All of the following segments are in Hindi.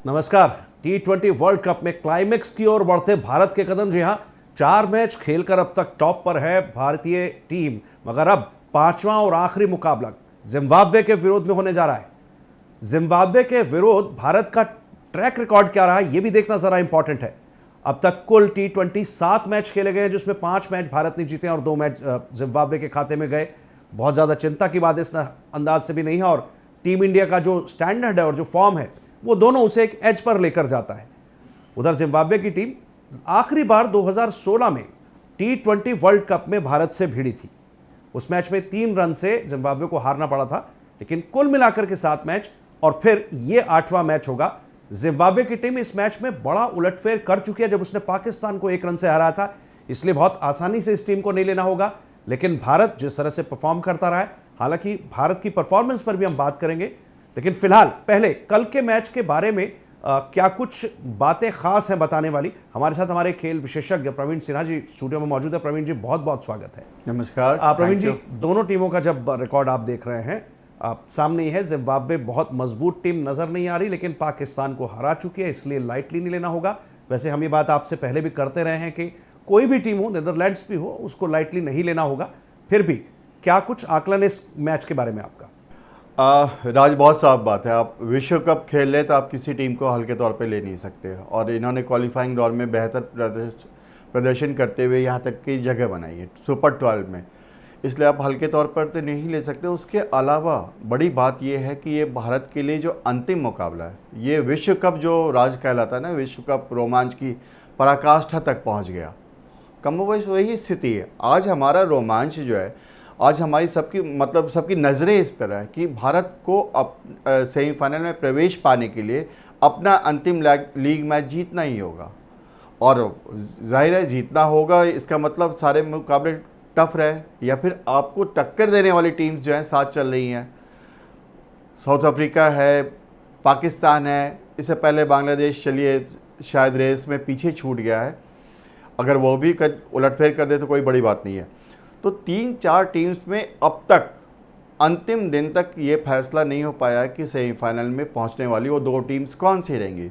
नमस्कार। T20 वर्ल्ड कप में क्लाइमेक्स की ओर बढ़ते भारत के कदम। जी हां, 4 मैच खेलकर अब तक टॉप पर है भारतीय टीम, मगर अब 5वां और आखिरी मुकाबला जिम्बाब्वे के विरोध में होने जा रहा है। जिम्बाब्वे के विरोध भारत का ट्रैक रिकॉर्ड क्या रहा है, यह भी देखना जरा इंपॉर्टेंट है। अब तक कुल T20 7 मैच खेले गए, जिसमें 5 मैच भारत ने जीते और 2 मैच जिम्बाब्वे के खाते में गए। बहुत ज्यादा चिंता की बात इस अंदाज से भी नहीं है, और टीम इंडिया का जो स्टैंडर्ड है और जो फॉर्म है वो दोनों उसे एक एज पर लेकर जाता है। उधर जिम्बाब्वे की टीम आखिरी बार 2016 में T20 वर्ल्ड कप में भारत से भिड़ी थी। उस मैच में 3 रन से जिम्बाब्वे को हारना पड़ा था, लेकिन कुल मिलाकर के 7 मैच और फिर ये 8वां मैच होगा। जिम्बाब्वे की टीम इस मैच में बड़ा उलटफेर कर चुकी है, जब उसने पाकिस्तान को 1 रन से हराया था, इसलिए बहुत आसानी से इस टीम को नहीं लेना होगा। लेकिन भारत जिस तरह से परफॉर्म करता रहा है, हालांकि भारत की परफॉर्मेंस पर भी हम बात करेंगे, लेकिन फिलहाल पहले कल के मैच के बारे में क्या कुछ बातें खास हैं बताने वाली, हमारे साथ हमारे खेल विशेषज्ञ प्रवीण सिन्हा जी स्टूडियो में मौजूद है। प्रवीण जी, बहुत बहुत स्वागत है। नमस्कार। प्रवीण जी, दोनों टीमों का जब रिकॉर्ड आप देख रहे हैं, सामने ही है, जिम्बाब्वे बहुत मजबूत टीम नजर नहीं आ रही, लेकिन पाकिस्तान को हरा चुकी है, इसलिए लाइटली नहीं लेना होगा। वैसे हम ये बात आपसे पहले भी करते रहे हैं कि कोई भी टीम हो, नीदरलैंड्स भी हो, उसको लाइटली नहीं लेना होगा। फिर भी क्या कुछ आकलन इस मैच के बारे में आपका? राज, बहुत साफ बात है। आप विश्व कप खेल रहे तो आप किसी टीम को हल्के तौर पे ले नहीं सकते, और इन्होंने क्वालिफाइंग दौर में बेहतर प्रदर्शन करते हुए यहाँ तक की जगह बनाई है सुपर 12 में, इसलिए आप हल्के तौर पर तो नहीं ले सकते। उसके अलावा बड़ी बात यह है कि ये भारत के लिए जो अंतिम मुकाबला है, ये विश्व कप जो राज कहलाता है ना, विश्व कप रोमांच की पराकाष्ठा तक पहुँच गया। कमोबेश वही स्थिति है। आज हमारा रोमांच जो है, आज हमारी सबकी नज़रें इस पर है कि भारत को अब सेमीफाइनल में प्रवेश पाने के लिए अपना अंतिम लीग मैच जीतना ही होगा, और जाहिर है जीतना होगा। इसका मतलब सारे मुकाबले टफ रहे, या फिर आपको टक्कर देने वाली टीम्स जो हैं साथ चल रही हैं। साउथ अफ्रीका है, पाकिस्तान है, इससे पहले बांग्लादेश चलिए शायद रेस में पीछे छूट गया है, अगर वो भी उलटफेर कर दे तो कोई बड़ी बात नहीं है। तो 3-4 टीम्स में अब तक अंतिम दिन तक ये फैसला नहीं हो पाया कि सेमीफाइनल में पहुंचने वाली वो 2 टीम्स कौन सी रहेंगी।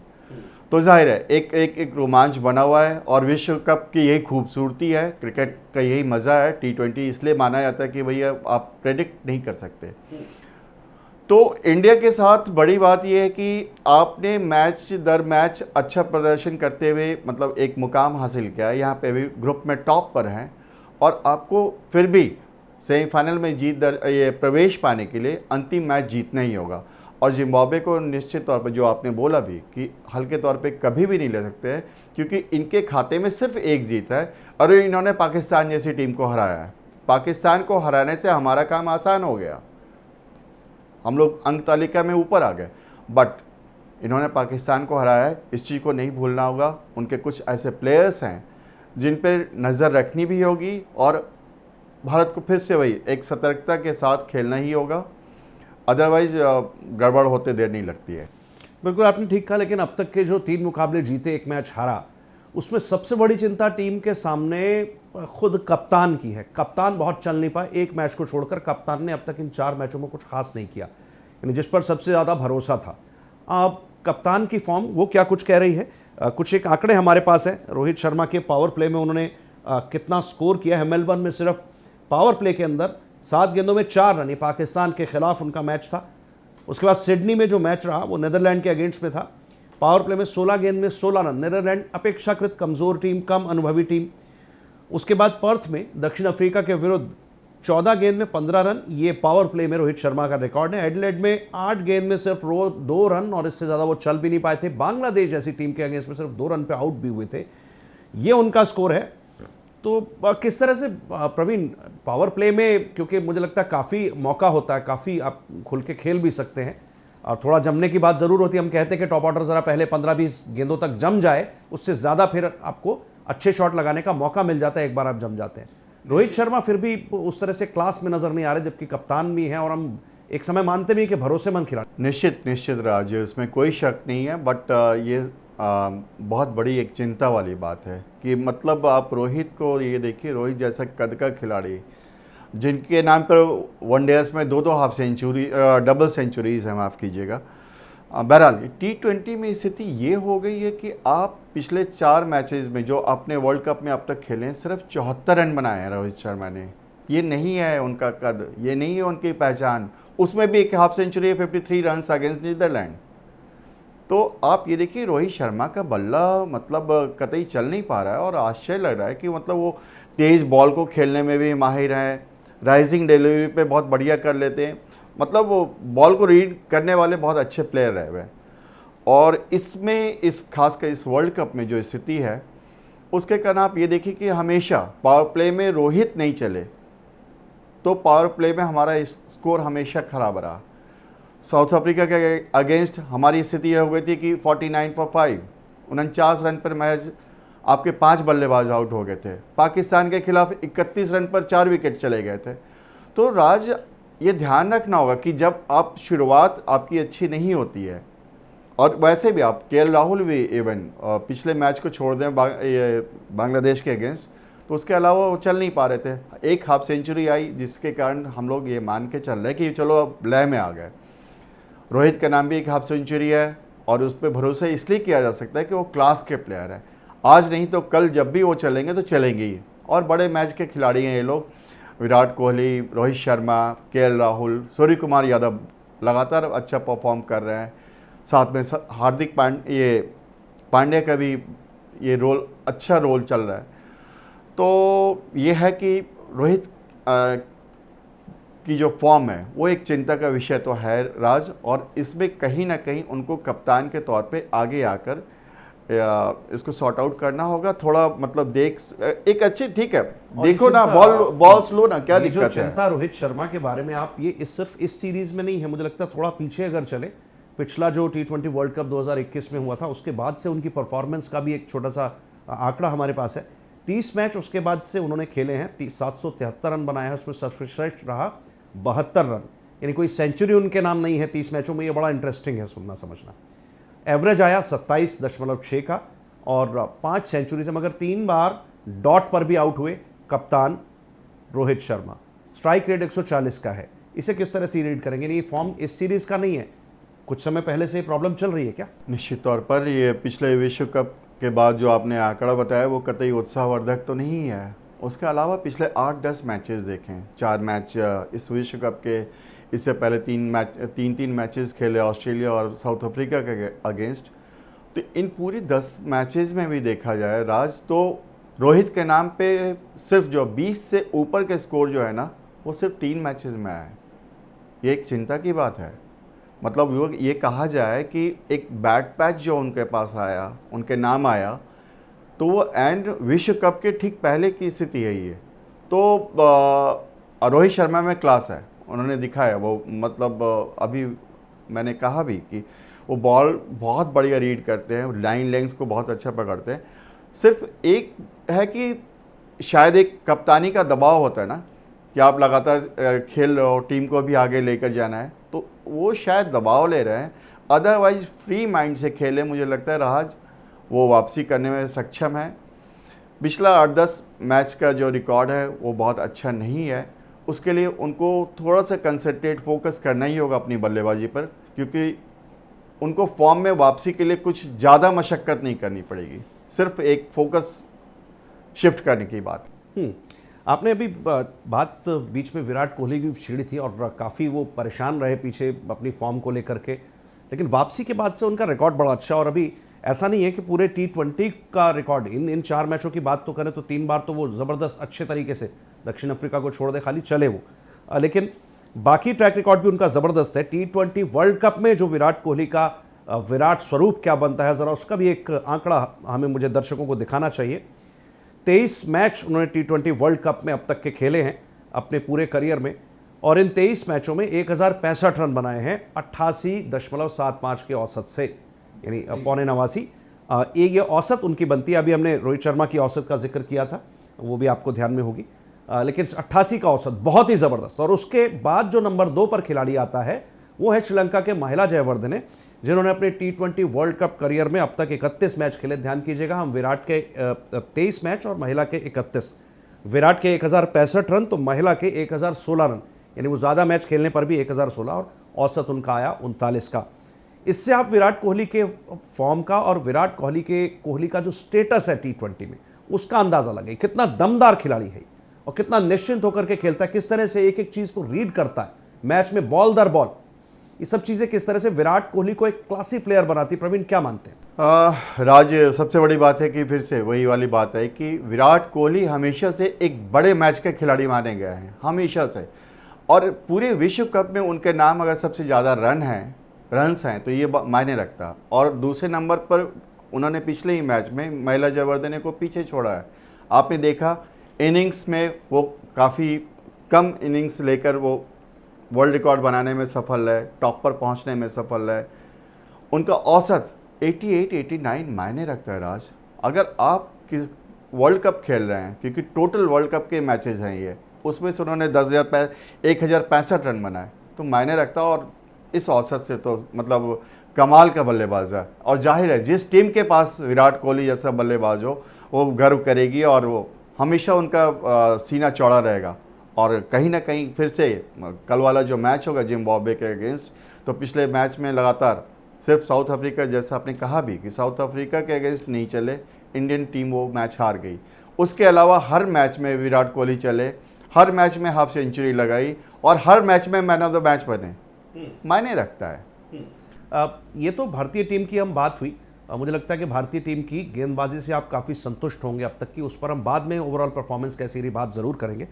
तो जाहिर है एक रोमांच बना हुआ है, और विश्व कप की यही खूबसूरती है, क्रिकेट का यही मज़ा है। T20 इसलिए माना जाता है कि भैया आप प्रेडिक्ट नहीं कर सकते। तो इंडिया के साथ बड़ी बात यह है कि आपने मैच दर मैच अच्छा प्रदर्शन करते हुए मतलब एक मुकाम हासिल किया है, यहाँ पे भी ग्रुप में टॉप पर हैं, और आपको फिर भी सेमीफाइनल में ये प्रवेश पाने के लिए अंतिम मैच जीतना ही होगा। और जिम्बाब्वे को निश्चित तौर पर, जो आपने बोला भी, कि हल्के तौर पे कभी भी नहीं ले सकते हैं, क्योंकि इनके खाते में सिर्फ 1 जीत है, और इन्होंने पाकिस्तान जैसी टीम को हराया है। पाकिस्तान को हराने से हमारा काम आसान हो गया, हम लोग अंक तालिका में ऊपर आ गए, बट इन्होंने पाकिस्तान को हराया है। इस चीज़ को नहीं भूलना होगा। उनके कुछ ऐसे प्लेयर्स हैं जिन पर नज़र रखनी भी होगी, और भारत को फिर से वही एक सतर्कता के साथ खेलना ही होगा, अदरवाइज गड़बड़ होते देर नहीं लगती है। बिल्कुल आपने ठीक कहा, लेकिन अब तक के जो 3 मुकाबले जीते, 1 मैच हारा, उसमें सबसे बड़ी चिंता टीम के सामने खुद कप्तान की है। कप्तान बहुत चल नहीं पाए, 1 मैच को छोड़कर कप्तान ने अब तक इन 4 मैचों में कुछ खास नहीं किया, यानी जिस पर सबसे ज़्यादा भरोसा था। अब कप्तान की फॉर्म वो क्या कुछ कह रही है, कुछ एक आंकड़े हमारे पास है। रोहित शर्मा के पावर प्ले में उन्होंने कितना स्कोर किया है। मेलबर्न में सिर्फ पावर प्ले के अंदर 7 गेंदों में 4 रन, ये पाकिस्तान के खिलाफ उनका मैच था। उसके बाद सिडनी में जो मैच रहा वो नीदरलैंड के अगेंस्ट में था। पावर प्ले में 16 गेंद में 16 रन। नीदरलैंड अपेक्षाकृत कमज़ोर टीम, कम अनुभवी टीम। उसके बाद पर्थ में दक्षिण अफ्रीका के विरुद्ध 14 गेंद में 15 रन, ये पावर प्ले में रोहित शर्मा का रिकॉर्ड है। एडिलेड में 8 गेंद में सिर्फ 2 रन, और इससे ज़्यादा वो चल भी नहीं पाए थे। बांग्लादेश जैसी टीम के अगेंस्ट में सिर्फ 2 रन पे आउट भी हुए थे। ये उनका स्कोर है। तो किस तरह से प्रवीण, पावर प्ले में क्योंकि मुझे लगता है काफ़ी मौका होता है, काफ़ी आप खुल के खेल भी सकते हैं, और थोड़ा जमने की बात ज़रूर होती है। हम कहते हैं कि टॉप ऑर्डर ज़रा पहले 15-20 गेंदों तक जम जाए, उससे ज़्यादा फिर आपको अच्छे शॉट लगाने का मौका मिल जाता है एक बार आप जम जाते हैं। रोहित शर्मा फिर भी उस तरह से क्लास में नज़र नहीं आ रहे, जबकि कप्तान भी हैं, और हम एक समय मानते भी हैं कि भरोसेमंद खिलाड़ी। निश्चित राज, इसमें कोई शक नहीं है, बट ये बहुत बड़ी एक चिंता वाली बात है कि मतलब आप रोहित को ये देखिए, रोहित जैसा कद का खिलाड़ी जिनके नाम पर वनडेज में 2-2 हाफ सेंचुरी, डबल सेंचुरीज हैं, माफ़ कीजिएगा, बहरहाल T20 में स्थिति ये हो गई है कि आप पिछले 4 मैचेस में जो अपने वर्ल्ड कप में अब तक खेले हैं, सिर्फ 74 रन बनाए हैं रोहित शर्मा ने। ये नहीं है उनका कद, ये नहीं है उनकी पहचान। उसमें भी एक हाफ सेंचुरी है, 53 रन अगेंस्ट नीदरलैंड। तो आप ये देखिए रोहित शर्मा का बल्ला मतलब कतई चल नहीं पा रहा है, और आश्चर्य लग रहा है कि मतलब वो तेज़ बॉल को खेलने में भी माहिर हैं, राइजिंग डिलीवरी पे बहुत बढ़िया कर लेते हैं, मतलब वो बॉल को रीड करने वाले बहुत अच्छे प्लेयर रहे हुए हैं। और इसमें खासकर इस वर्ल्ड कप में जो स्थिति है उसके कारण आप ये देखिए कि हमेशा पावर प्ले में रोहित नहीं चले तो पावर प्ले में हमारा स्कोर हमेशा खराब रहा। साउथ अफ्रीका के अगेंस्ट हमारी स्थिति यह हो गई थी कि 49 for 5, 49 रन पर मैच आपके 5 बल्लेबाज आउट हो गए थे। पाकिस्तान के खिलाफ 31 रन पर 4 विकेट चले गए थे। तो राज ये ध्यान रखना होगा कि जब आप शुरुआत आपकी अच्छी नहीं होती है, और वैसे भी आप राहुल भी इवन पिछले मैच को छोड़ दें बांग्लादेश के अगेंस्ट, तो उसके अलावा वो चल नहीं पा रहे थे। एक हाफ सेंचुरी आई जिसके कारण हम लोग ये मान के चल रहे हैं कि चलो अब लय में आ गए। रोहित के नाम भी एक हाफ सेंचुरी है, और उस पर भरोसा इसलिए किया जा सकता है कि वो क्लास के प्लेयर है। आज नहीं तो कल जब भी वो चलेंगे तो चलेंगे ही, और बड़े मैच के खिलाड़ी हैं ये लोग। विराट कोहली, रोहित शर्मा, राहुल, सूर्य कुमार यादव लगातार अच्छा परफॉर्म कर रहे हैं। साथ में हार्दिक पांड्या का भी ये रोल अच्छा रोल चल रहा है। तो ये है कि रोहित की जो फॉर्म है वो एक चिंता का विषय तो है राज, और इसमें कहीं ना कहीं उनको कप्तान के तौर पे आगे आकर इसको सॉर्ट आउट करना होगा। थोड़ा मतलब एक अच्छी, ठीक है, देखो ना बॉल स्लो ना, क्या दिक्कत है। चिंता रोहित शर्मा के बारे में आप ये सिर्फ इस सीरीज में नहीं है, मुझे लगता है थोड़ा पीछे अगर चले, पिछला जो T20 वर्ल्ड कप 2021 में हुआ था उसके बाद से उनकी परफॉर्मेंस का भी एक छोटा सा आंकड़ा हमारे पास है। 30 मैच उसके बाद से उन्होंने खेले हैं, 773 रन बनाए हैं, उसमें सर्वश्रेष्ठ रहा 72 रन, यानी कोई सेंचुरी उनके नाम नहीं है 30 मैचों में। ये बड़ा इंटरेस्टिंग है सुनना समझना। एवरेज आया 27.6 का, और 5 सेंचुरी से, मगर 3 बार डॉट पर भी आउट हुए कप्तान रोहित शर्मा। स्ट्राइक रेट 140 का है। इसे किस तरह से रीड करेंगे? ये फॉर्म इस सीरीज का नहीं है, कुछ समय पहले से प्रॉब्लम चल रही है क्या? निश्चित तौर पर ये पिछले विश्व कप के बाद जो आपने आंकड़ा बताया वो कतई उत्साहवर्धक तो नहीं है। उसके अलावा पिछले 8-10 मैचेस देखें, 4 मैच इस विश्व कप के, इससे पहले 3 मैचेस खेले ऑस्ट्रेलिया और साउथ अफ्रीका के अगेंस्ट। तो इन पूरी 10 मैचेस में भी देखा जाए राज, तो रोहित के नाम पे सिर्फ जो 20 से ऊपर के स्कोर जो है ना वो सिर्फ 3 मैचेस में आए। ये एक चिंता की बात है। मतलब ये कहा जाए कि एक बैड पैच जो उनके पास आया, उनके नाम आया, तो वो एंड विश्व कप के ठीक पहले की स्थिति है ये। तो रोहित शर्मा में क्लास है, उन्होंने दिखाया वो, मतलब अभी मैंने कहा भी कि वो बॉल बहुत बढ़िया रीड करते हैं, लाइन लेंथ को बहुत अच्छा पकड़ते हैं। सिर्फ एक है कि शायद एक कप्तानी का दबाव होता है ना कि आप लगातार खेल रहे हो, टीम को भी आगे लेकर जाना है, तो वो शायद दबाव ले रहे हैं। अदरवाइज फ्री माइंड से खेले, मुझे लगता है राज वो वापसी करने में सक्षम है। पिछला 8-10 मैच का जो रिकॉर्ड है वो बहुत अच्छा नहीं है। उसके लिए उनको थोड़ा सा कंसंट्रेट फोकस करना ही होगा अपनी बल्लेबाजी पर, क्योंकि उनको फॉर्म में वापसी के लिए कुछ ज़्यादा मशक्क़त नहीं करनी पड़ेगी, सिर्फ एक फोकस शिफ्ट करने की बात। आपने अभी बात बीच में विराट कोहली की छेड़ी थी, और काफ़ी वो परेशान रहे पीछे अपनी फॉर्म को लेकर के, लेकिन वापसी के बाद से उनका रिकॉर्ड बड़ा अच्छा। और अभी ऐसा नहीं है कि पूरे T20 का रिकॉर्ड, इन 4 मैचों की बात तो करें तो 3 बार तो वो ज़बरदस्त अच्छे तरीके से, दक्षिण अफ्रीका को छोड़ दे खाली चले वो, लेकिन बाकी ट्रैक रिकॉर्ड भी उनका ज़बरदस्त है। T20 वर्ल्ड कप में जो विराट कोहली का विराट स्वरूप क्या बनता है, ज़रा उसका भी एक आंकड़ा मुझे दर्शकों को दिखाना चाहिए। 23 मैच उन्होंने T20 वर्ल्ड कप में अब तक के खेले हैं अपने पूरे करियर में, और इन 23 मैचों में 1065 रन बनाए हैं 88.75 के औसत से, यानी 89.89। ये औसत उनकी बनती है। अभी हमने रोहित शर्मा की औसत का जिक्र किया था, वो भी आपको ध्यान में होगी, लेकिन 88 का औसत बहुत ही ज़बरदस्त। और उसके बाद जो नंबर 2 पर खिलाड़ी आता है वो है श्रीलंका के महिला जयवर्धने, जिन्होंने अपने T20 वर्ल्ड कप करियर में अब तक 31 मैच खेले। ध्यान कीजिएगा, हम विराट के 23 मैच और महिला के 31। विराट के 1065 रन तो महिला के 1016 रन, यानी वो ज़्यादा मैच खेलने पर भी 1016, और औसत उनका आया 39 का। इससे आप विराट कोहली के फॉर्म का और विराट कोहली का जो स्टेटस है T20 में उसका अंदाजा लगे, कितना दमदार खिलाड़ी है और कितना निश्चिंत होकर के खेलता है, किस तरह से एक एक चीज को रीड करता है मैच में बॉल दर बॉल। ये सब चीजें किस तरह से विराट कोहली को एक क्लासी प्लेयर बनाती। प्रवीण क्या मानते हैं? राज, सबसे बड़ी बात है कि फिर से वही वाली बात है कि विराट कोहली हमेशा से एक बड़े मैच के खिलाड़ी माने गए हैं, हमेशा से। और पूरे विश्व कप में उनके नाम अगर सबसे ज़्यादा रन्स हैं तो ये मायने रखता। और दूसरे नंबर पर उन्होंने पिछले ही मैच में महिला जयवर्धने को पीछे छोड़ा है। आपने देखा इनिंग्स में वो काफ़ी कम इनिंग्स लेकर वो वर्ल्ड रिकॉर्ड बनाने में सफल है, टॉप पर पहुंचने में सफल है। उनका औसत 88-89 मायने रखता है राज। अगर आप किस वर्ल्ड कप खेल रहे हैं, क्योंकि टोटल वर्ल्ड कप के मैचेस हैं ये, उसमें से उन्होंने 1065 रन बनाए तो मायने रखता। और इस औसत से तो मतलब कमाल का बल्लेबाज है। और जाहिर है जिस टीम के पास विराट कोहली जैसा बल्लेबाज हो वो गर्व करेगी और वो हमेशा उनका सीना चौड़ा रहेगा। और कहीं ना कहीं फिर से कल वाला जो मैच होगा जिम्बाब्वे के अगेंस्ट, तो पिछले मैच में लगातार सिर्फ साउथ अफ्रीका, जैसा आपने कहा भी कि साउथ अफ्रीका के अगेंस्ट नहीं चले, इंडियन टीम वो मैच हार गई। उसके अलावा हर मैच में विराट कोहली चले, हर मैच में हाफ सेंचुरी लगाई और हर मैच में मैन ऑफ द मैच बने, मायने रखता है। ये तो भारतीय टीम की हम बात हुई। मुझे लगता है कि भारतीय टीम की गेंदबाजी से आप काफ़ी संतुष्ट होंगे अब तक की, उस पर हम बाद में ओवरऑल परफॉर्मेंस कैसी रही बात ज़रूर करेंगे।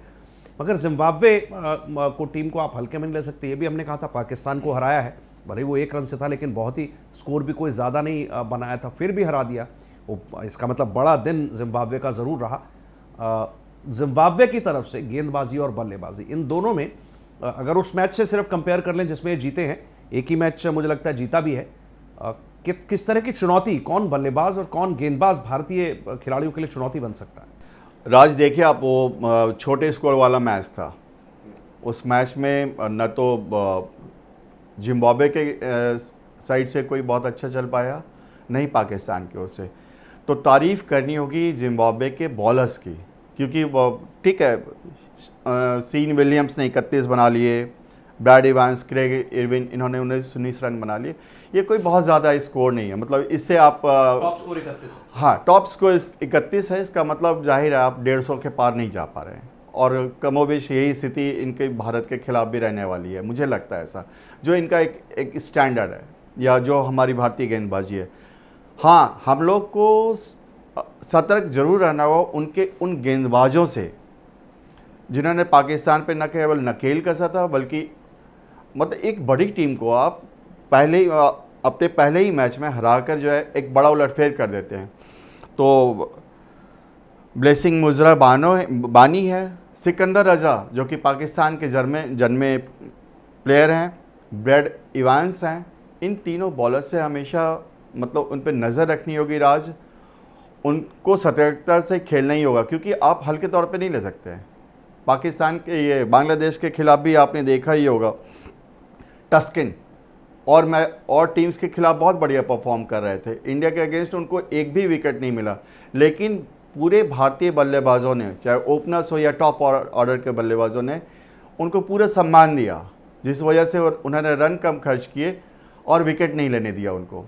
मगर जिम्बाब्वे को टीम को आप हल्के में नहीं ले सकते। ये भी हमने कहा था, पाकिस्तान को हराया है, भले वो 1 रन से था लेकिन बहुत ही स्कोर भी कोई ज़्यादा नहीं बनाया था, फिर भी हरा दिया वो। इसका मतलब बड़ा दिन जिम्बाब्वे का ज़रूर रहा। जिम्बाब्वे की तरफ से गेंदबाजी और बल्लेबाजी इन दोनों में अगर उस मैच से सिर्फ कंपेयर कर लें जिसमें जीते हैं, एक ही मैच मुझे लगता है जीता भी है, किस तरह की चुनौती, कौन बल्लेबाज और कौन गेंदबाज भारतीय खिलाड़ियों के लिए चुनौती बन सकता है? राज देखिए आप, वो छोटे स्कोर वाला मैच था, उस मैच में न तो जिम्बाब्वे के साइड से कोई बहुत अच्छा चल पाया, नहीं पाकिस्तान की ओर से। तो तारीफ़ करनी होगी जिम्बाब्वे के बॉलर्स की, क्योंकि वो ठीक है, सीन विलियम्स ने 31 बना लिए, ब्रैड इवांस, क्रेग इरविन, इन्होंने 19 रन बना लिए। ये कोई बहुत ज़्यादा स्कोर नहीं है, मतलब इससे आप टॉप स्कोर 31 है। हाँ, टॉप स्कोर 31 है, इसका मतलब जाहिर है आप 150 के पार नहीं जा पा रहे हैं। और कमोबेश यही स्थिति इनके भारत के खिलाफ भी रहने वाली है, मुझे लगता है ऐसा, जो इनका एक स्टैंडर्ड है या जो हमारी भारतीय गेंदबाजी है। हाँ, हम लोग को सतर्क जरूर रहना होगा उनके उन गेंदबाजों से जिन्होंने पाकिस्तान पे न केवल नकेल कसा था, बल्कि मतलब एक बड़ी टीम को आप अपने पहले ही मैच में हराकर जो है एक बड़ा उलटफेर कर देते हैं। तो ब्लेसिंग मुजरा बानी है, सिकंदर रजा जो कि पाकिस्तान के जन्मे प्लेयर हैं, ब्रैड इवांस हैं, इन तीनों बॉलर से हमेशा मतलब उन पर नज़र रखनी होगी राज। उनको सतर्कता से खेलना ही होगा, क्योंकि आप हल्के तौर पे नहीं ले सकते हैं। पाकिस्तान के ये बांग्लादेश के खिलाफ भी आपने देखा ही होगा, टस्किन और टीम्स के खिलाफ बहुत बढ़िया परफॉर्म कर रहे थे। इंडिया के अगेंस्ट उनको एक भी विकेट नहीं मिला, लेकिन पूरे भारतीय बल्लेबाजों ने, चाहे ओपनर्स हो या टॉप ऑर्डर के बल्लेबाजों ने, उनको पूरा सम्मान दिया, जिस वजह से उन्होंने रन कम खर्च किए और विकेट नहीं लेने दिया उनको।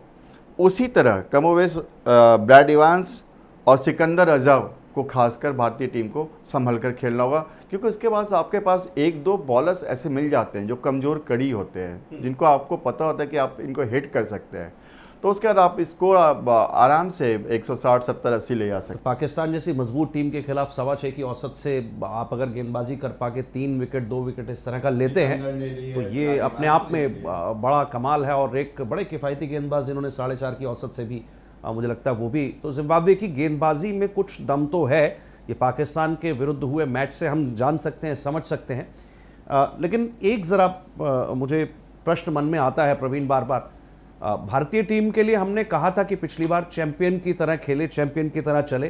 उसी तरह कमोवेश ब्रैड इवांस और सिकंदर रजा को खासकर भारतीय टीम को संभल कर खेलना होगा, क्योंकि उसके बाद आपके पास 1-2 बॉलर्स ऐसे मिल जाते हैं जो कमज़ोर कड़ी होते हैं, जिनको आपको पता होता है कि आप इनको हिट कर सकते हैं। तो उसके बाद आप स्कोर आराम से 160, 70, 80 ले जा सकते हैं। पाकिस्तान जैसी मजबूत टीम के खिलाफ 6.25 की औसत से आप अगर गेंदबाजी कर पाके 3 विकेट 2 विकेट इस तरह का लेते हैं तो ये अपने आप में बड़ा कमाल है। और एक बड़े किफ़ायती गेंदबाज जिन्होंने 4.5 की औसत से भी मुझे लगता है वो भी, तो जिम्बाब्वे की गेंदबाजी में कुछ दम तो है, ये पाकिस्तान के विरुद्ध हुए मैच से हम जान सकते हैं, समझ सकते हैं। लेकिन एक ज़रा मुझे प्रश्न मन में आता है प्रवीण, बार बार भारतीय टीम के लिए हमने कहा था कि पिछली बार चैंपियन की तरह खेले, चैंपियन की तरह चले,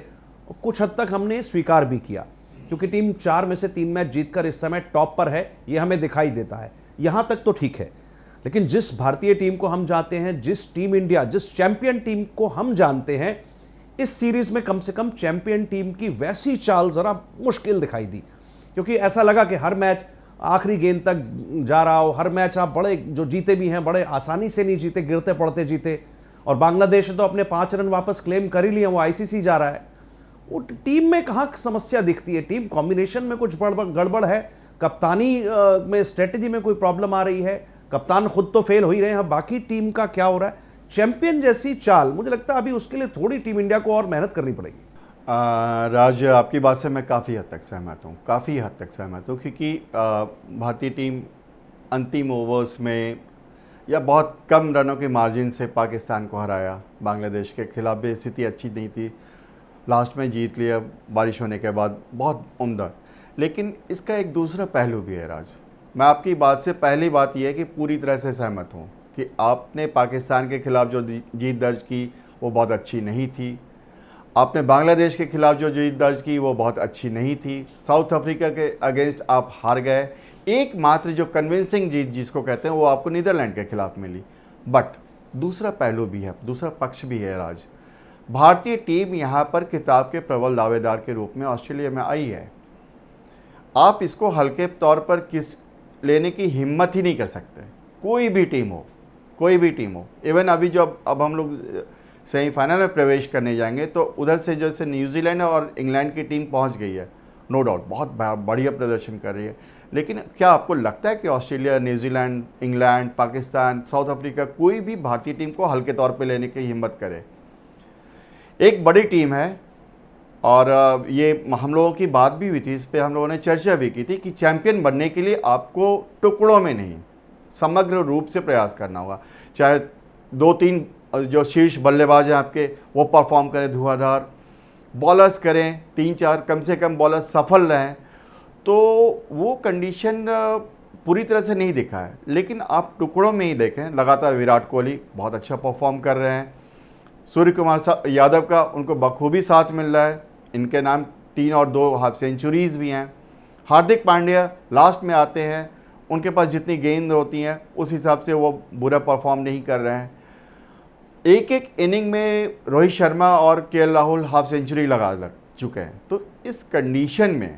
और कुछ हद तक हमने स्वीकार भी किया, क्योंकि टीम 4 में से 3 मैच जीतकर इस समय टॉप पर है, ये हमें दिखाई देता है। यहाँ तक तो ठीक है, लेकिन जिस भारतीय टीम को हम जानते हैं, जिस टीम इंडिया, जिस चैंपियन टीम को हम जानते हैं, इस सीरीज में कम से कम चैंपियन टीम की वैसी चाल ज़रा मुश्किल दिखाई दी, क्योंकि ऐसा लगा कि हर मैच आखिरी गेंद तक जा रहा हो, हर मैच आप बड़े जो जीते भी हैं बड़े आसानी से नहीं जीते, गिरते पड़ते जीते। और बांग्लादेश ने तो अपने 5 रन वापस क्लेम कर ही लिए, वो आईसीसी जा रहा है। वो टीम में कहाँ समस्या दिखती है? टीम कॉम्बिनेशन में कुछ गड़बड़ है, कप्तानी में स्ट्रेटेजी में कोई प्रॉब्लम आ रही है, कप्तान खुद तो फेल हो ही रहे हैं, बाकी टीम का क्या हो रहा है? चैंपियन जैसी चाल, मुझे लगता है अभी उसके लिए थोड़ी टीम इंडिया को और मेहनत करनी पड़ेगी। राज, आपकी बात से मैं काफ़ी हद तक सहमत हूँ, काफ़ी हद तक सहमत हूँ, क्योंकि भारतीय टीम अंतिम ओवर्स में या बहुत कम रनों के मार्जिन से पाकिस्तान को हराया। बांग्लादेश के खिलाफ भी स्थिति अच्छी नहीं थी, लास्ट में जीत लिया बारिश होने के बाद, बहुत उम्दा। लेकिन इसका एक दूसरा पहलू भी है राज। मैं आपकी बात से पहली बात यह है कि पूरी तरह से सहमत हूँ कि आपने पाकिस्तान के खिलाफ जो जीत दर्ज की वो बहुत अच्छी नहीं थी। आपने बांग्लादेश के खिलाफ जो जीत दर्ज की वो बहुत अच्छी नहीं थी। साउथ अफ्रीका के अगेंस्ट आप हार गए। एकमात्र जो कन्विंसिंग जीत जिसको कहते हैं वो आपको नीदरलैंड के खिलाफ मिली। बट दूसरा पहलू भी है, दूसरा पक्ष भी है राज। भारतीय टीम यहाँ पर किताब के प्रबल दावेदार के रूप में ऑस्ट्रेलिया में आई है। आप इसको हल्के तौर पर लेने की हिम्मत ही नहीं कर सकते। कोई भी टीम हो, कोई भी टीम हो। इवन अभी जो अब हम लोग सेमीफाइनल में प्रवेश करने जाएंगे तो उधर से जैसे न्यूजीलैंड और इंग्लैंड की टीम पहुंच गई है, नो डाउट बहुत बढ़िया प्रदर्शन कर रही है। लेकिन क्या आपको लगता है कि Australia, New Zealand, England, Pakistan, south Africa कोई भी भारतीय टीम को हल्के तौर पे लेने की हिम्मत करे? एक बड़ी टीम है और ये हम लोगों की बात भी हुई थी, इस पर हम लोगों ने चर्चा भी की थी कि चैंपियन बनने के लिए आपको टुकड़ों में नहीं, समग्र रूप से प्रयास करना होगा। चाहे 2-3 जो शीर्ष बल्लेबाज हैं आपके वो परफॉर्म करें धुआंधार, बॉलर्स करें 3-4 कम से कम बॉलर्स सफल रहें, तो वो कंडीशन पूरी तरह से नहीं दिखा है। लेकिन आप टुकड़ों में ही देखें, लगातार विराट कोहली बहुत अच्छा परफॉर्म कर रहे हैं, सूर्य कुमार यादव का उनको बखूबी साथ मिल रहा है, इनके नाम 3 और 2 हाफ सेंचुरीज़ भी हैं। हार्दिक पांड्या लास्ट में आते हैं, उनके पास जितनी गेंद होती हैं उस हिसाब से वो बुरा परफॉर्म नहीं कर रहे हैं। एक एक इनिंग में रोहित शर्मा और केएल राहुल हाफ सेंचुरी लग चुके हैं। तो इस कंडीशन में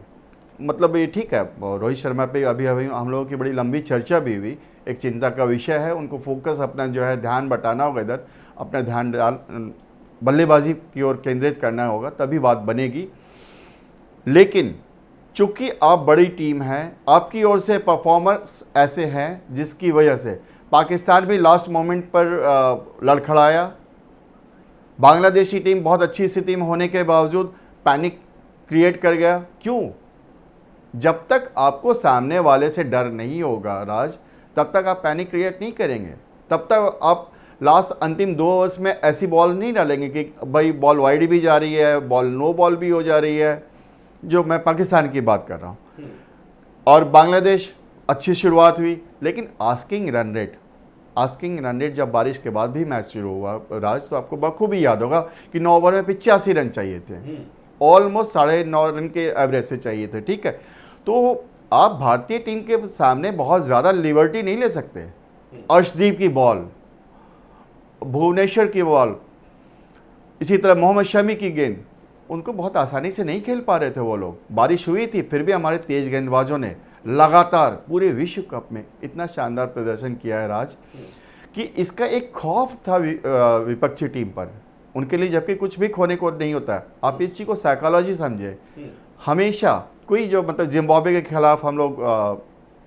मतलब ये ठीक है, रोहित शर्मा पे अभी हम लोगों की बड़ी लंबी चर्चा भी हुई, एक चिंता का विषय है। उनको फोकस अपना जो है ध्यान बटाना होगा, इधर अपना ध्यान बल्लेबाजी की ओर केंद्रित करना होगा, तभी बात बनेगी। लेकिन चूंकि आप बड़ी टीम हैं, आपकी ओर से परफॉर्मर्स ऐसे हैं जिसकी वजह से पाकिस्तान भी लास्ट मोमेंट पर लड़खड़ाया। बांग्लादेशी टीम बहुत अच्छी स्थिति में होने के बावजूद पैनिक क्रिएट कर गया। क्यों? जब तक आपको सामने वाले से डर नहीं होगा राज, तब तक आप पैनिक क्रिएट नहीं करेंगे। तब तक आप लास्ट अंतिम 2 ओवर्स में ऐसी बॉल नहीं डालेंगे कि भाई बॉल वाइड भी जा रही है, बॉल नो बॉल भी हो जा रही है, जो मैं पाकिस्तान की बात कर रहा हूँ। और बांग्लादेश अच्छी शुरुआत हुई, लेकिन आस्किंग रन रेट जब बारिश के बाद भी मैच शुरू हुआ राज, तो आपको बखूबी याद होगा कि 9 ओवर में 85 रन चाहिए थे, ऑलमोस्ट 9.5 रन के एवरेज से चाहिए थे। ठीक है, तो आप भारतीय टीम के सामने बहुत ज़्यादा लिबर्टी नहीं ले सकते। अर्शदीप की बॉल, भुवनेश्वर की बॉल, इसी तरह मोहम्मद शमी की गेंद, उनको बहुत आसानी से नहीं खेल पा रहे थे वो लोग। बारिश हुई थी, फिर भी हमारे तेज गेंदबाजों ने लगातार पूरे विश्व कप में इतना शानदार प्रदर्शन किया है राज, कि इसका एक खौफ था विपक्षी टीम पर उनके लिए, जबकि कुछ भी खोने को नहीं होता है। आप इस चीज़ को साइकोलॉजी समझे। हमेशा कोई जो मतलब जिम्बाब्वे के खिलाफ हम लोग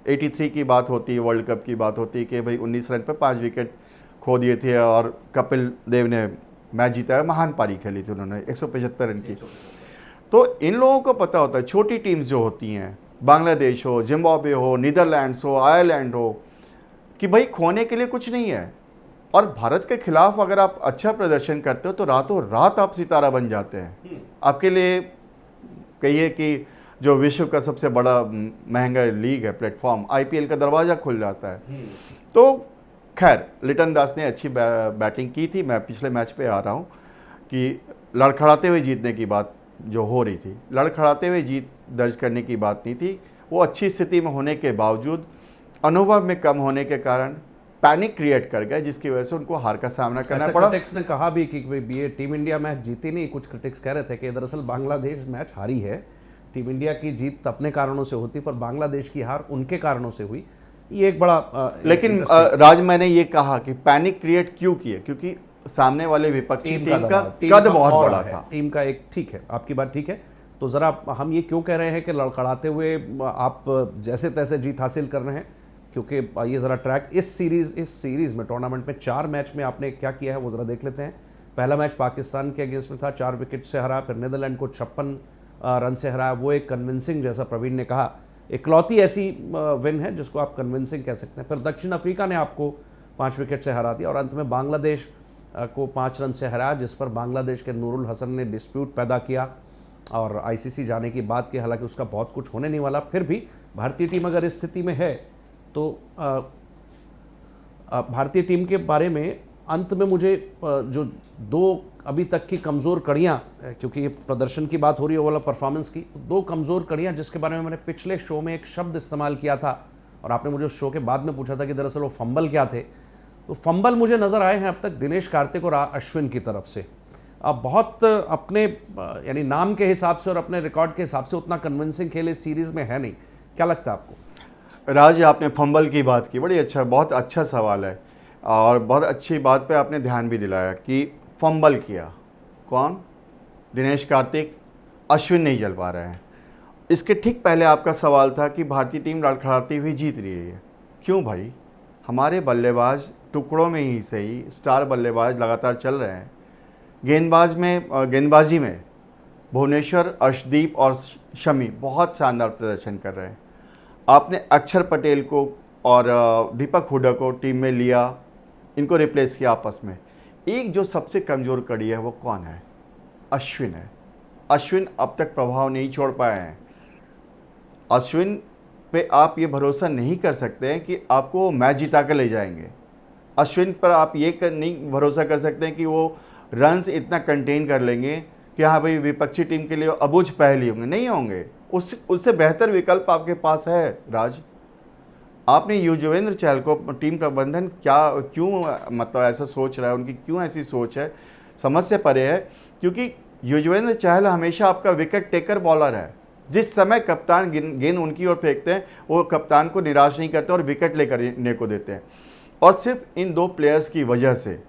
83 की बात होती है, वर्ल्ड कप की बात होती है कि भाई 19 रन पर 5 विकेट खो दिए थे और कपिल देव ने मैच जीता है, महान पारी खेली थी उन्होंने 175 रन की। तो इन लोगों को पता होता है, छोटी टीम्स जो होती हैं, बांग्लादेश हो, जिम्बाब्वे हो, नीदरलैंड्स हो, आयरलैंड हो, कि भाई खोने के लिए कुछ नहीं है। और भारत के खिलाफ अगर आप अच्छा प्रदर्शन करते हो तो रातों रात आप सितारा बन जाते हैं। आपके लिए कहिए कि जो विश्व का सबसे बड़ा महंगा लीग है, प्लेटफॉर्म, आईपीएल का दरवाज़ा खुल जाता है। तो खैर, लिटन दास ने अच्छी बैटिंग की थी। मैं पिछले मैच पे आ रहा हूँ कि लड़खड़ाते हुए जीतने की बात जो हो रही थी, लड़खड़ाते हुए जीत दर्ज करने की बात नहीं थी। वो अच्छी स्थिति में होने के बावजूद अनुभव में कम होने के कारण पैनिक क्रिएट कर गए, जिसकी वजह से उनको हार का सामना करना पड़ा। क्रिटिक्स ने कहा भी कि ये टीम इंडिया मैच जीती नहीं। कुछ क्रिटिक्स कह रहे थे कि दरअसल बांग्लादेश मैच हारी है, टीम इंडिया की जीत अपने कारणों से होती, पर बांग्लादेश की हार उनके कारणों से हुई। ये एक बड़ा लेकिन राज, मैंने ये कहा कि पैनिक क्रिएट क्यों किए, क्योंकि सामने वाले विपक्षी टीम का कद बहुत बड़ा था। टीम का एक, ठीक है आपकी बात ठीक है। तो जरा हम ये क्यों कह रहे हैं कि लड़खड़ाते हुए आप जैसे तैसे जीत हासिल कर रहे हैं, क्योंकि ये जरा ट्रैक इस सीरीज में, टूर्नामेंट में 4 मैच में आपने क्या किया है वो जरा देख लेते हैं। पहला मैच पाकिस्तान के अगेंस्ट में था, 4 विकेट से हरा, फिर नीदरलैंड को 56 रन से हराया। वो एक कन्विंसिंग, जैसा प्रवीण ने कहा, इकलौती ऐसी विन है जिसको आप कन्विंसिंग कह सकते हैं। फिर दक्षिण अफ्रीका ने आपको 5 विकेट से हरा दिया, और अंत में बांग्लादेश को 5 रन से हराया, जिस पर बांग्लादेश के नूरुल हसन ने डिस्प्यूट पैदा किया और आईसीसी जाने की बात की। हालांकि उसका बहुत कुछ होने नहीं वाला। फिर भी भारतीय टीम अगर इस स्थिति में है तो भारतीय टीम के बारे में अंत में मुझे जो 2 अभी तक की कमज़ोर कड़ियाँ, क्योंकि ये प्रदर्शन की बात हो रही है, वाला परफॉर्मेंस की, 2 कमज़ोर कड़ियाँ जिसके बारे में मैंने पिछले शो में एक शब्द इस्तेमाल किया था, और आपने मुझे उस शो के बाद में पूछा था कि दरअसल वो फंबल क्या थे। तो फंबल मुझे नज़र आए हैं अब तक दिनेश कार्तिक और अश्विन की तरफ से। अब बहुत अपने यानी नाम के हिसाब से और अपने रिकॉर्ड के हिसाब से उतना कन्विंसिंग खेल इस सीरीज़ में है नहीं। क्या लगता है आपको? राज, आपने फंबल की बात की, बड़ी अच्छा, बहुत अच्छा सवाल है, और बहुत अच्छी बात पे आपने ध्यान भी दिलाया कि फंबल किया कौन? दिनेश कार्तिक, अश्विन नहीं चल पा रहे हैं। इसके ठीक पहले आपका सवाल था कि भारतीय टीम लड़खड़ाती हुई जीत रही है। क्यों भाई? हमारे बल्लेबाज टुकड़ों में ही सही, स्टार बल्लेबाज लगातार चल रहे हैं। गेंदबाजी में भुवनेश्वर, अर्शदीप और शमी बहुत शानदार प्रदर्शन कर रहे हैं। आपने अक्षर पटेल को और दीपक हुडा को टीम में लिया, इनको रिप्लेस किया आपस में। एक जो सबसे कमज़ोर कड़ी है वो कौन है? अश्विन है। अश्विन अब तक प्रभाव नहीं छोड़ पाए हैं। अश्विन पे आप ये भरोसा नहीं कर सकते हैं कि आपको मैच जिता कर ले जाएंगे। अश्विन पर आप ये नहीं भरोसा कर सकते हैं कि वो रन्स इतना कंटेन कर लेंगे कि हाँ भाई विपक्षी टीम के लिए अबूझ पहली होंगे, नहीं होंगे। उससे बेहतर विकल्प आपके पास है राज। आपने युजवेंद्र चहल को, टीम प्रबंधन क्यों मतलब ऐसा सोच रहा है, उनकी क्यों ऐसी सोच है, समझ से परे है। क्योंकि युजवेंद्र चहल हमेशा आपका विकेट टेकर बॉलर है। जिस समय कप्तान गेंद उनकी ओर फेंकते हैं, वो कप्तान को निराश नहीं करते और विकेट लेने को देते हैं। और सिर्फ इन 2 प्लेयर्स की वजह से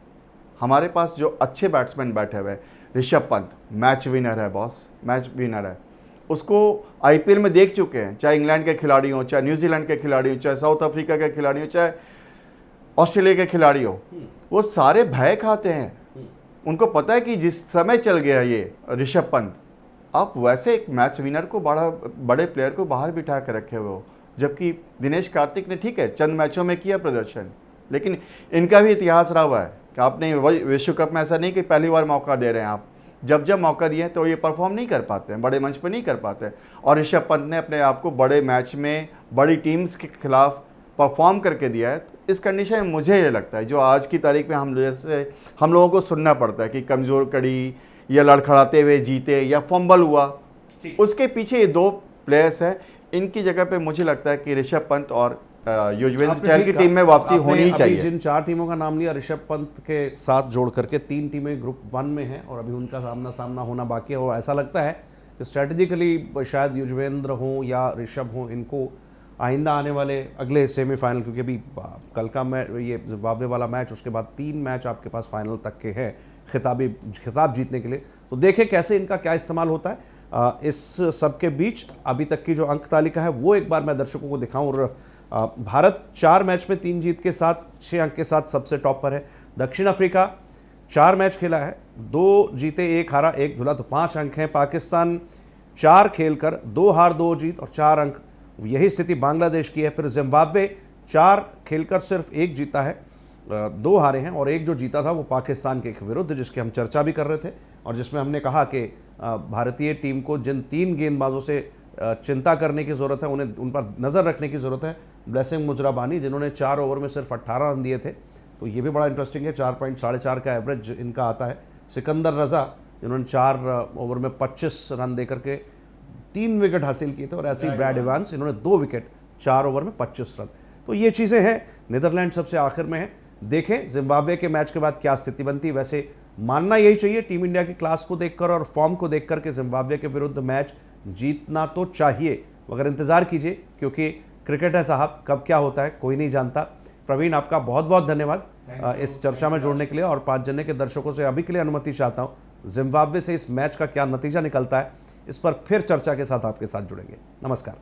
हमारे पास जो अच्छे बैट्समैन बैठे हुए हैं, ऋषभ पंत मैच विनर है बॉस, मैच विनर है। उसको आईपीएल में देख चुके हैं, चाहे इंग्लैंड के खिलाड़ी हों, चाहे न्यूजीलैंड के खिलाड़ी हों, चाहे साउथ अफ्रीका के खिलाड़ी हों, चाहे ऑस्ट्रेलिया के खिलाड़ी हों, वो सारे भय खाते हैं। उनको पता है कि जिस समय चल गया ये ऋषभ पंत, आप वैसे एक मैच विनर को बड़े प्लेयर को बाहर बिठा कर रखे हुए हो। जबकि दिनेश कार्तिक ने ठीक है चंद मैचों में किया प्रदर्शन, लेकिन इनका भी इतिहास रहा हुआ है कि आपने विश्व कप में ऐसा नहीं कि पहली बार मौका दे रहे हैं आप, जब मौका दिए तो ये परफॉर्म नहीं कर पाते हैं, बड़े मंच पर नहीं कर पाते हैं। और ऋषभ पंत ने अपने आप को बड़े मैच में बड़ी टीम्स के खिलाफ परफॉर्म करके दिया है। तो इस कंडीशन में मुझे ये लगता है जो आज की तारीख में हम लोगों को सुनना पड़ता है कि कमज़ोर कड़ी या लड़खड़ाते हुए जीते या फंबल हुआ, उसके पीछे ये 2 प्लेयर्स हैं। इनकी जगह पे मुझे लगता है कि ऋषभ पंत और युजवेंद्र चहल की टीम में वापसी होनी ही चाहिए। जिन 4 टीमों का नाम लिया ऋषभ पंत के साथ जोड़ करके 3 टीमें ग्रुप 1 में हैं और अभी उनका सामना होना बाकी है। और ऐसा लगता है कि स्ट्रैटेजिकली शायद युजवेंद्र हों या ऋषभ हों, इनको आइंदा आने वाले अगले सेमीफाइनल, क्योंकि अभी कल का मैच, ये जिम्बाब्वे वाला मैच, उसके बाद 3 मैच आपके पास फाइनल तक के हैं खिताब जीतने के लिए। तो देखें कैसे इनका क्या इस्तेमाल होता है। इस सब के बीच अभी तक की जो अंक तालिका है वो एक बार मैं दर्शकों को दिखाऊं। और भारत 4 मैच में 3 जीत के साथ 6 अंक के साथ सबसे टॉप पर है। दक्षिण अफ्रीका 4 मैच खेला है, 2 जीते 1 हारा 1 धुला, तो 5 अंक हैं। पाकिस्तान 4 खेलकर 2 हार 2 जीत और 4 अंक, यही स्थिति बांग्लादेश की है। फिर जिम्बाब्वे 4 खेलकर सिर्फ 1 जीता है, 2 हारे हैं, और 1 जो जीता था वो पाकिस्तान के विरुद्ध, जिसकी हम चर्चा भी कर रहे थे और जिसमें हमने कहा कि भारतीय टीम को जिन 3 गेंदबाजों से चिंता करने की ज़रूरत है, उन्हें उन पर नज़र रखने की ज़रूरत है। ब्लेसिंग मुजराबानी जिन्होंने 4 ओवर में सिर्फ 18 रन दिए थे, तो ये भी बड़ा इंटरेस्टिंग है, 4.4 का एवरेज इनका आता है। सिकंदर रज़ा जिन्होंने 4 ओवर में 25 रन दे करके 3 विकेट हासिल किए थे, और ऐसे ही ब्रैड इवांस इन्होंने 2 विकेट 4 ओवर में 25 रन। तो ये चीज़ें हैं। नीदरलैंड सबसे आखिर में है। देखें जिम्बाब्वे के मैच के बाद क्या स्थिति बनती। वैसे मानना यही चाहिए टीम इंडिया की क्लास को देखकर और फॉर्म को देखकर कि जिम्बाब्वे के विरुद्ध मैच जीतना तो चाहिए, मगर इंतज़ार कीजिए क्योंकि क्रिकेट है साहब, कब क्या होता है कोई नहीं जानता। प्रवीण, आपका बहुत बहुत धन्यवाद इस चर्चा में जोड़ने के लिए, और 5 जने के दर्शकों से अभी के लिए अनुमति चाहता हूँ। जिम्बाब्वे से इस मैच का क्या नतीजा निकलता है, इस पर फिर चर्चा के साथ आपके साथ जुड़ेंगे। नमस्कार।